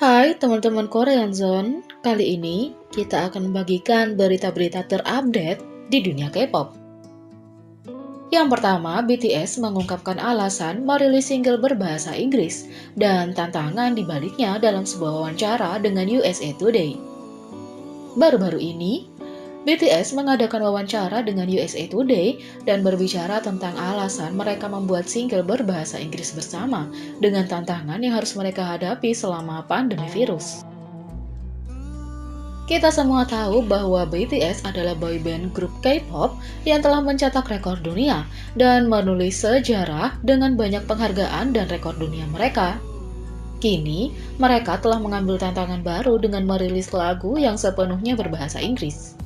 Hai teman-teman Korean Zone, kali ini kita akan membagikan berita-berita terupdate di dunia K-pop. Yang pertama, BTS mengungkapkan alasan merilis single berbahasa Inggris dan tantangan di baliknya dalam sebuah wawancara dengan USA Today. Baru-baru ini, BTS mengadakan wawancara dengan USA Today dan berbicara tentang alasan mereka membuat single berbahasa Inggris bersama dengan tantangan yang harus mereka hadapi selama pandemi virus. Kita semua tahu bahwa BTS adalah boyband grup K-pop yang telah mencetak rekor dunia dan menulis sejarah dengan banyak penghargaan dan rekor dunia mereka. Kini, mereka telah mengambil tantangan baru dengan merilis lagu yang sepenuhnya berbahasa Inggris.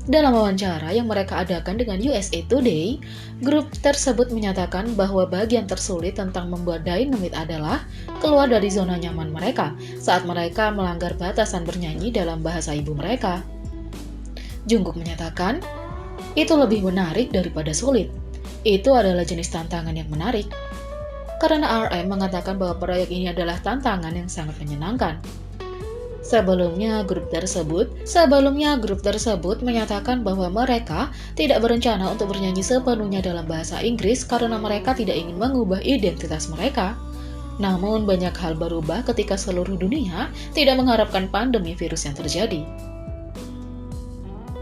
Dalam wawancara yang mereka adakan dengan USA Today, grup tersebut menyatakan bahwa bagian tersulit tentang membuat Dynamite adalah keluar dari zona nyaman mereka saat mereka melanggar batasan bernyanyi dalam bahasa ibu mereka. Jungkook menyatakan, itu lebih menarik daripada sulit. Itu adalah jenis tantangan yang menarik. Karena RM mengatakan bahwa proyek ini adalah tantangan yang sangat menyenangkan. Sebelumnya, grup tersebut menyatakan bahwa mereka tidak berencana untuk bernyanyi sepenuhnya dalam bahasa Inggris karena mereka tidak ingin mengubah identitas mereka. Namun, banyak hal berubah ketika seluruh dunia tidak mengharapkan pandemi virus yang terjadi.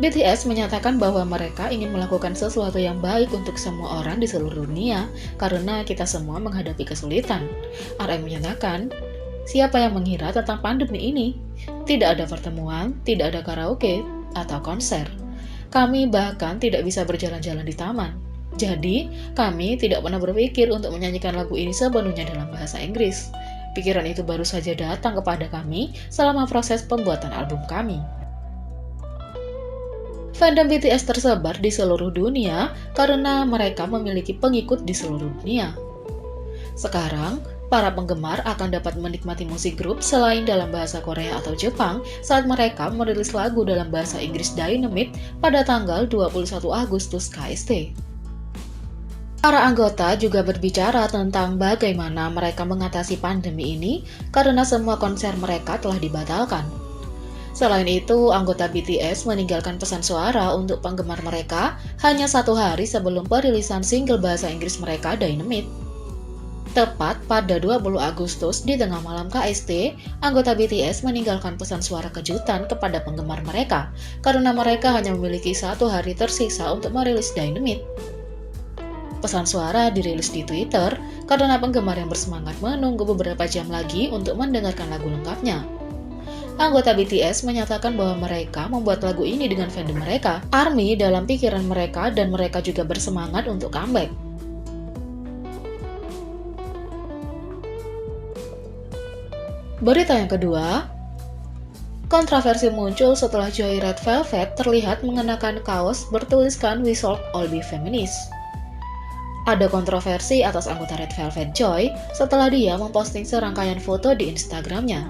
BTS menyatakan bahwa mereka ingin melakukan sesuatu yang baik untuk semua orang di seluruh dunia karena kita semua menghadapi kesulitan. RM menyatakan, siapa yang mengira tentang pandemi ini? Tidak ada pertemuan, tidak ada karaoke, atau konser. Kami bahkan tidak bisa berjalan-jalan di taman. Jadi, kami tidak pernah berpikir untuk menyanyikan lagu ini sepenuhnya dalam bahasa Inggris. Pikiran itu baru saja datang kepada kami selama proses pembuatan album kami. Fandom BTS tersebar di seluruh dunia karena mereka memiliki pengikut di seluruh dunia. Sekarang, para penggemar akan dapat menikmati musik grup selain dalam bahasa Korea atau Jepang saat mereka merilis lagu dalam bahasa Inggris Dynamite pada tanggal 21 Agustus KST. Para anggota juga berbicara tentang bagaimana mereka mengatasi pandemi ini karena semua konser mereka telah dibatalkan. Selain itu, anggota BTS meninggalkan pesan suara untuk penggemar mereka hanya 1 hari sebelum perilisan single bahasa Inggris mereka Dynamite. Tepat pada 20 Agustus di tengah malam KST, anggota BTS meninggalkan pesan suara kejutan kepada penggemar mereka karena mereka hanya memiliki 1 hari tersisa untuk merilis Dynamite. Pesan suara dirilis di Twitter karena penggemar yang bersemangat menunggu beberapa jam lagi untuk mendengarkan lagu lengkapnya. Anggota BTS menyatakan bahwa mereka membuat lagu ini dengan fandom mereka, ARMY dalam pikiran mereka, dan mereka juga bersemangat untuk comeback. Berita yang kedua, kontroversi muncul setelah Joy Red Velvet terlihat mengenakan kaos bertuliskan "We Should All Be Feminist". Ada kontroversi atas anggota Red Velvet Joy setelah dia memposting serangkaian foto di Instagramnya.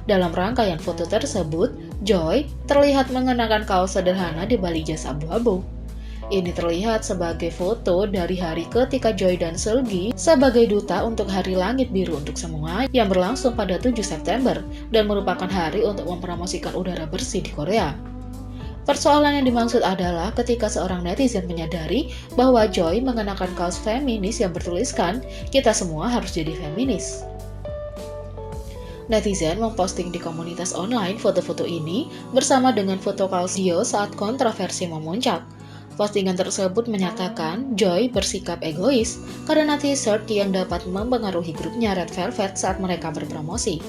Dalam rangkaian foto tersebut, Joy terlihat mengenakan kaos sederhana di balik jas abu-abu. Ini terlihat sebagai foto dari hari ketika Joy dan Seulgi sebagai duta untuk Hari Langit Biru untuk Semua yang berlangsung pada 7 September dan merupakan hari untuk mempromosikan udara bersih di Korea. Persoalan yang dimaksud adalah ketika seorang netizen menyadari bahwa Joy mengenakan kaos feminis yang bertuliskan, "Kita semua harus jadi feminis". Netizen memposting di komunitas online foto-foto ini bersama dengan foto kaos Dio saat kontroversi memuncak. Postingan tersebut menyatakan Joy bersikap egois karena t-shirt yang dapat mempengaruhi grupnya Red Velvet saat mereka berpromosi.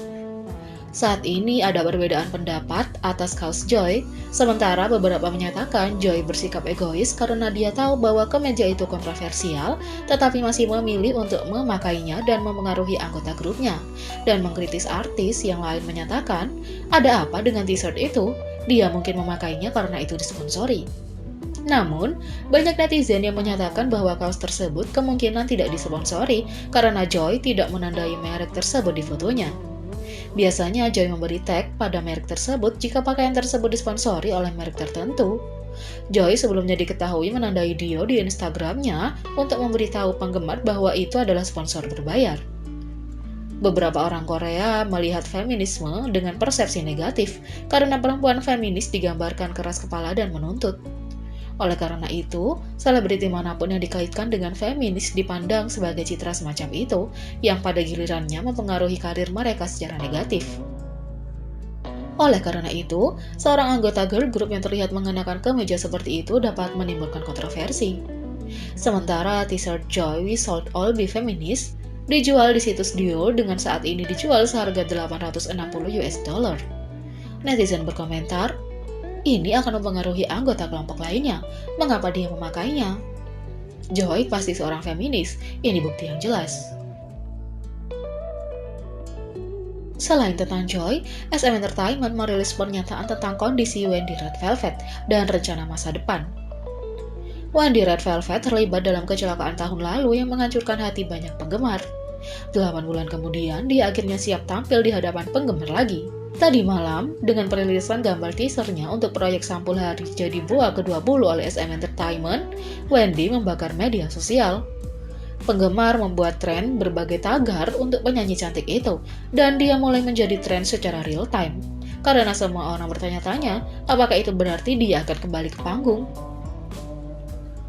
Saat ini ada perbedaan pendapat atas kaos Joy, sementara beberapa menyatakan Joy bersikap egois karena dia tahu bahwa kemeja itu kontroversial, tetapi masih memilih untuk memakainya dan mempengaruhi anggota grupnya, dan mengkritis artis yang lain menyatakan, ada apa dengan t-shirt itu? Dia mungkin memakainya karena itu disponsori. Namun, banyak netizen yang menyatakan bahwa kaos tersebut kemungkinan tidak disponsori karena Joy tidak menandai merek tersebut di fotonya. Biasanya Joy memberi tag pada merek tersebut jika pakaian tersebut disponsori oleh merek tertentu. Joy sebelumnya diketahui menandai Dio di Instagramnya untuk memberitahu penggemar bahwa itu adalah sponsor berbayar. Beberapa orang Korea melihat feminisme dengan persepsi negatif karena perempuan feminis digambarkan keras kepala dan menuntut. Oleh karena itu, selebriti manapun yang dikaitkan dengan feminis dipandang sebagai citra semacam itu, yang pada gilirannya mempengaruhi karir mereka secara negatif. Oleh karena itu, seorang anggota girl group yang terlihat mengenakan kemeja seperti itu dapat menimbulkan kontroversi. Sementara t-shirt Joy We Should All Be Feminist dijual di situs Dior dengan saat ini dijual seharga $860. Netizen berkomentar, ini akan mempengaruhi anggota kelompok lainnya. Mengapa dia memakainya? Joy pasti seorang feminis, ini bukti yang jelas. Selain tentang Joy, SM Entertainment merilis pernyataan tentang kondisi Wendy Red Velvet dan rencana masa depan. Wendy Red Velvet terlibat dalam kecelakaan tahun lalu yang menghancurkan hati banyak penggemar. 8 bulan kemudian, dia akhirnya siap tampil di hadapan penggemar lagi. Tadi malam, dengan perilisan gambar teasernya untuk proyek Sampul Hari Jadi Boa ke-20 oleh SM Entertainment, Wendy membakar media sosial. Penggemar membuat tren berbagai tagar untuk penyanyi cantik itu, dan dia mulai menjadi tren secara real time. Karena semua orang bertanya-tanya, apakah itu berarti dia akan kembali ke panggung?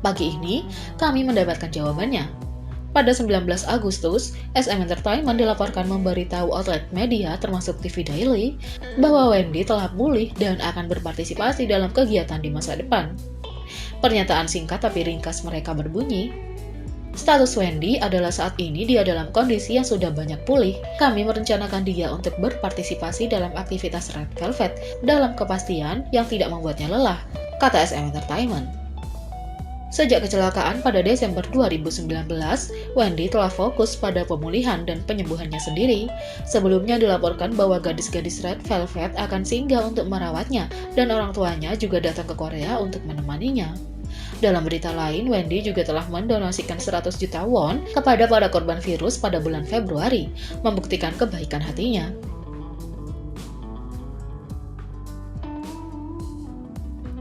Pagi ini, kami mendapatkan jawabannya. Pada 19 Agustus, SM Entertainment dilaporkan memberitahu outlet media termasuk TV Daily bahwa Wendy telah pulih dan akan berpartisipasi dalam kegiatan di masa depan. Pernyataan singkat tapi ringkas mereka berbunyi, status Wendy adalah saat ini dia dalam kondisi yang sudah banyak pulih. Kami merencanakan dia untuk berpartisipasi dalam aktivitas Red Velvet dalam kepastian yang tidak membuatnya lelah, kata SM Entertainment. Sejak kecelakaan pada Desember 2019, Wendy telah fokus pada pemulihan dan penyembuhannya sendiri. Sebelumnya dilaporkan bahwa gadis-gadis Red Velvet akan singgah untuk merawatnya dan orang tuanya juga datang ke Korea untuk menemaninya. Dalam berita lain, Wendy juga telah mendonasikan 100 juta won kepada para korban virus pada bulan Februari, membuktikan kebaikan hatinya.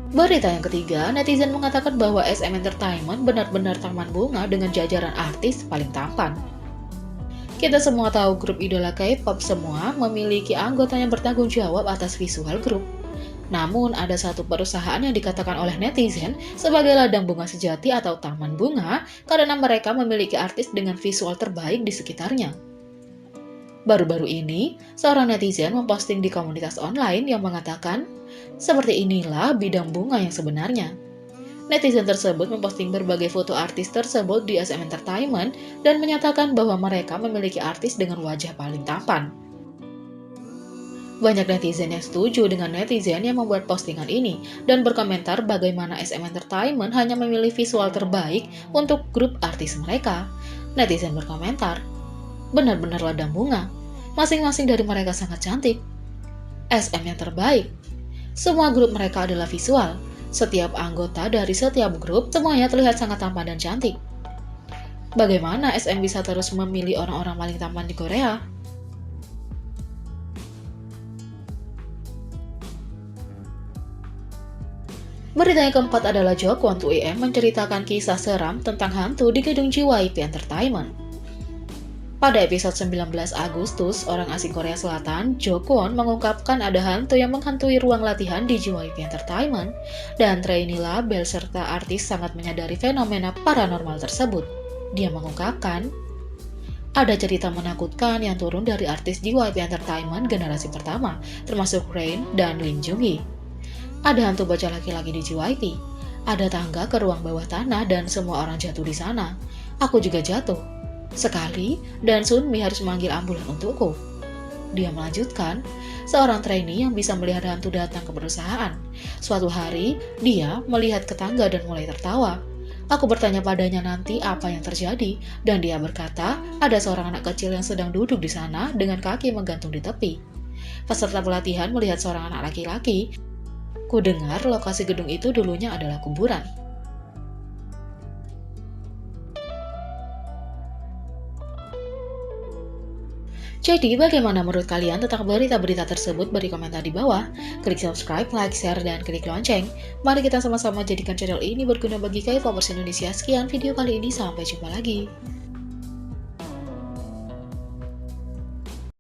Berita yang ketiga, netizen mengatakan bahwa SM Entertainment benar-benar taman bunga dengan jajaran artis paling tampan. Kita semua tahu grup idola K-pop semua memiliki anggota yang bertanggung jawab atas visual grup. Namun, ada satu perusahaan yang dikatakan oleh netizen sebagai ladang bunga sejati atau taman bunga karena mereka memiliki artis dengan visual terbaik di sekitarnya. Baru-baru ini, seorang netizen memposting di komunitas online yang mengatakan, seperti inilah bidang bunga yang sebenarnya. Netizen tersebut memposting berbagai foto artis tersebut di SM Entertainment dan menyatakan bahwa mereka memiliki artis dengan wajah paling tampan. Banyak netizen yang setuju dengan netizen yang membuat postingan ini dan berkomentar bagaimana SM Entertainment hanya memilih visual terbaik untuk grup artis mereka. Netizen berkomentar, benar-benar ladang bunga. Masing-masing dari mereka sangat cantik. SM yang terbaik. Semua grup mereka adalah visual. Setiap anggota dari setiap grup semuanya terlihat sangat tampan dan cantik. Bagaimana SM bisa terus memilih orang-orang paling tampan di Korea? Berita yang keempat adalah Jokwon 2AM menceritakan kisah seram tentang hantu di gedung JYP Entertainment. Pada episode 19 Agustus, orang asing Korea Selatan, Jokwon, mengungkapkan ada hantu yang menghantui ruang latihan di JYP Entertainment, dan trainee label serta artis sangat menyadari fenomena paranormal tersebut. Dia mengungkapkan, ada cerita menakutkan yang turun dari artis JYP Entertainment generasi pertama, termasuk Rain dan Lim Jung-hee. Ada hantu bocah laki-laki di JYP. Ada tangga ke ruang bawah tanah dan semua orang jatuh di sana. Aku juga jatuh. Sekali, dan Sunmi harus memanggil ambulan untukku. Dia melanjutkan, seorang trainee yang bisa melihat hantu datang ke perusahaan. Suatu hari, dia melihat ke tangga dan mulai tertawa. Aku bertanya padanya nanti apa yang terjadi, dan dia berkata, ada seorang anak kecil yang sedang duduk di sana dengan kaki menggantung di tepi. Peserta pelatihan melihat seorang anak laki-laki. Ku dengar lokasi gedung itu dulunya adalah kuburan. Jadi, bagaimana menurut kalian tentang berita-berita tersebut? Beri komentar di bawah. Klik subscribe, like, share, dan klik lonceng. Mari kita sama-sama jadikan channel ini berguna bagi K-popers Indonesia. Sekian video kali ini, sampai jumpa lagi.